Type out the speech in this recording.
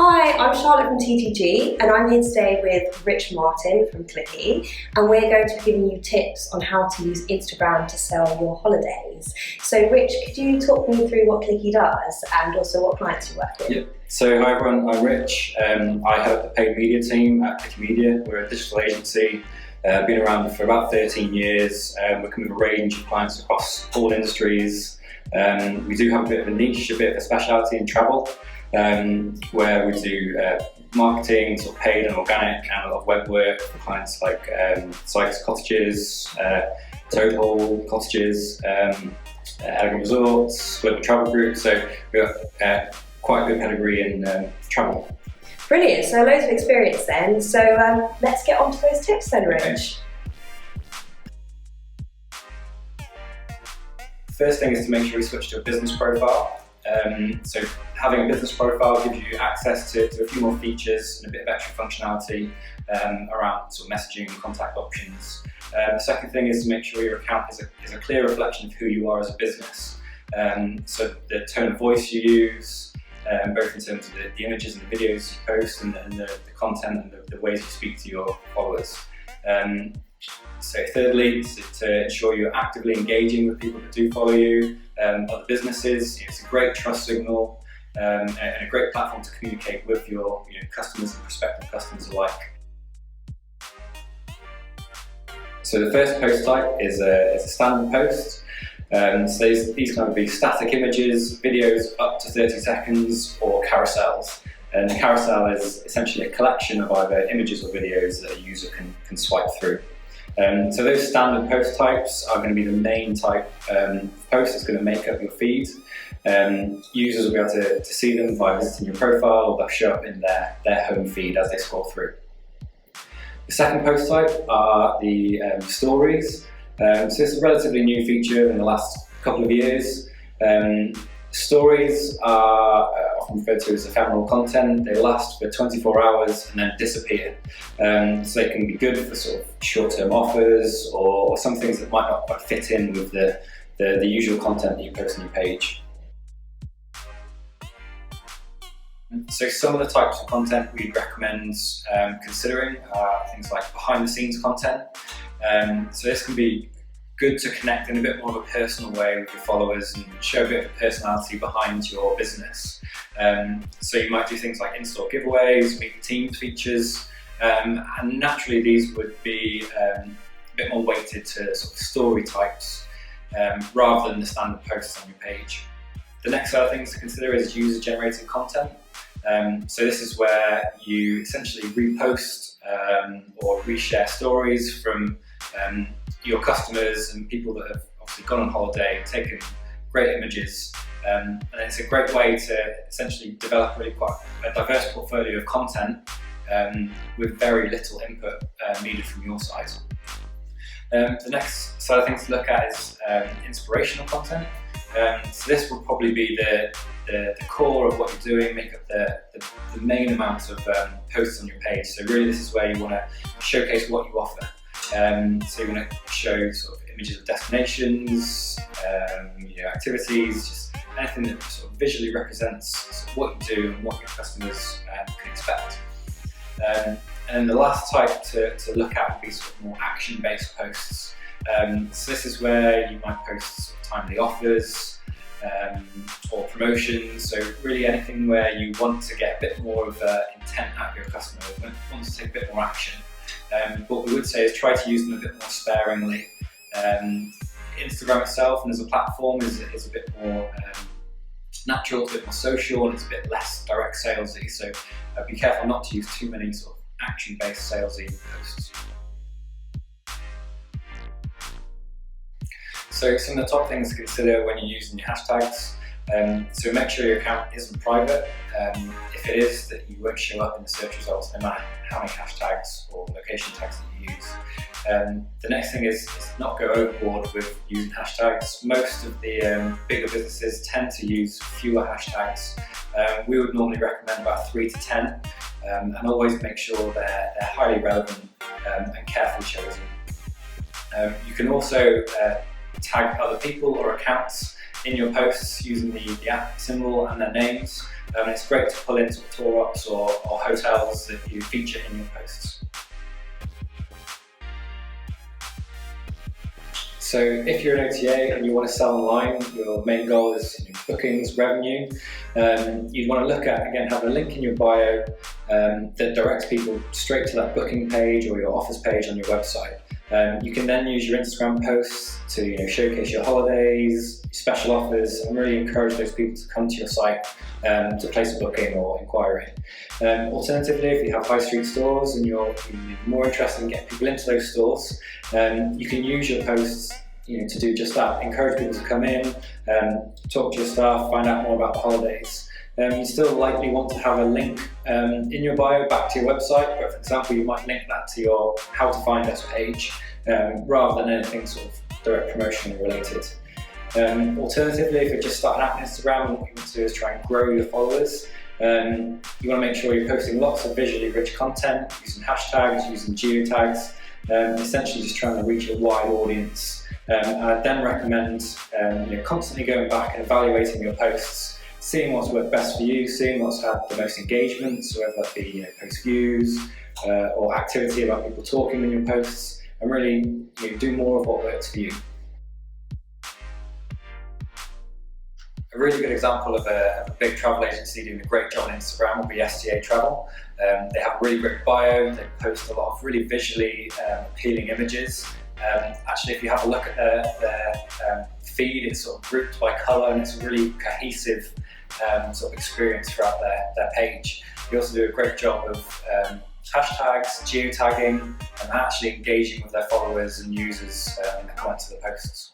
Hi, I'm Charlotte from TTG and I'm here today with Rich Martin from Clicky, and we're going to be giving you tips on how to use Instagram to sell your holidays. So Rich, could you talk me through what Clicky does and also what clients you work with? Yep. So hi everyone, I'm Rich. I head up the paid media team at Clicky Media. We're a digital agency, been around for about 13 years, working with a range of clients across all industries. We do have a bit of a niche, a bit of a speciality in travel. Where we do marketing, sort of paid and organic, and a lot of web work for clients like Sykes Cottages, Toad Hall Cottages, Elegant Resorts, Global Travel Group. So we've got quite a good pedigree in travel. Brilliant, so loads of experience then. So let's get on to those tips then, Rich. Okay. First thing is to make sure you switch to a business profile. So having a business profile gives you access to a few more features and a bit of extra functionality around sort of messaging and contact options. The second thing is to make sure your account is a clear reflection of who you are as a business. So the tone of voice you use, both in terms of the images and the videos you post and the content and the ways you speak to your followers. So thirdly, to ensure you're actively engaging with people that do follow you, other businesses. It's a great trust signal and a great platform to communicate with your customers and prospective customers alike. So the first post type is a standard post. So these can either be static images, videos up to 30 seconds, or carousels. And a carousel is essentially a collection of either images or videos that a user can swipe through. So those standard post types are going to be the main type of post that's going to make up your feed. Users will be able to see them by visiting your profile, or they'll show up in their home feed as they scroll through. The second post type are the stories. So this is a relatively new feature in the last couple of years. Stories are often referred to as ephemeral content. They last for 24 hours and then disappear. So they can be good for sort of short-term offers or some things that might not quite fit in with the usual content that you post on your page. So some of the types of content we'd recommend considering are things like behind-the-scenes content. So this can be good to connect in a bit more of a personal way with your followers and show a bit of personality behind your business. So you might do things like in-store giveaways, meet the team features, and naturally these would be a bit more weighted to sort of story types rather than the standard posts on your page. The next other things to consider is user-generated content. So this is where you essentially repost or reshare stories from your customers and people that have obviously gone on holiday, taken great images, and it's a great way to essentially develop really quite a diverse portfolio of content with very little input needed from your side. The next side of things to look at is inspirational content. So this will probably be the core of what you're doing, make up the main amount of posts on your page. So really this is where you want to showcase what you offer. So you want to show sort of images of destinations, activities, just anything that sort of visually represents sort of what you do and what your customers can expect. And then the last type to look at would be sort of more action-based posts. So this is where you might post sort of timely offers or promotions. So really anything where you want to get a bit more of intent out of your customer, want to take a bit more action. What we would say is try to use them a bit more sparingly. Instagram itself and as a platform is a bit more natural, it's a bit more social, and it's a bit less direct salesy. So be careful not to use too many sort of action-based salesy posts. So some of the top things to consider when you're using your hashtags. So make sure your account isn't private. If it is, that you won't show up in the search results no matter how many hashtags or location tags that you use. The next thing is not go overboard with using hashtags. Most of the bigger businesses tend to use fewer hashtags. We would normally recommend about 3 to 10, and always make sure they're highly relevant and carefully chosen. You can also tag other people or accounts. in your posts using the at symbol and their names. It's great to pull in sort of tour ops or hotels that you feature in your posts. So if you're an OTA and you want to sell online, your main goal is bookings, revenue, you'd want to look at, again, having a link in your bio that directs people straight to that booking page or your offers page on your website. You can then use your Instagram posts to showcase your holidays, special offers, and really encourage those people to come to your site to place a booking or inquiry. Alternatively, if you have high street stores and you're more interested in getting people into those stores, you can use your posts to do just that. Encourage people to come in, talk to your staff, find out more about the holidays. You still likely want to have a link in your bio back to your website, but for example, you might link that to your how to find us page rather than anything sort of direct promotion related. Alternatively, if you're just starting out on Instagram and what you want to do is try and grow your followers, you want to make sure you're posting lots of visually rich content, using hashtags, using geotags, essentially just trying to reach a wide audience. I'd then recommend constantly going back and evaluating your posts, seeing what's worked best for you, seeing what's had the most engagement, so whether that be post views or activity about people talking in your posts, and really do more of what works for you. A really good example of a big travel agency doing a great job on Instagram would be STA Travel. They have a really great bio, they post a lot of really visually appealing images. Actually, if you have a look at their feed, it's sort of grouped by colour and it's a really cohesive sort of experience throughout their page. They also do a great job of hashtags, geotagging, and actually engaging with their followers and users in the comments of the posts.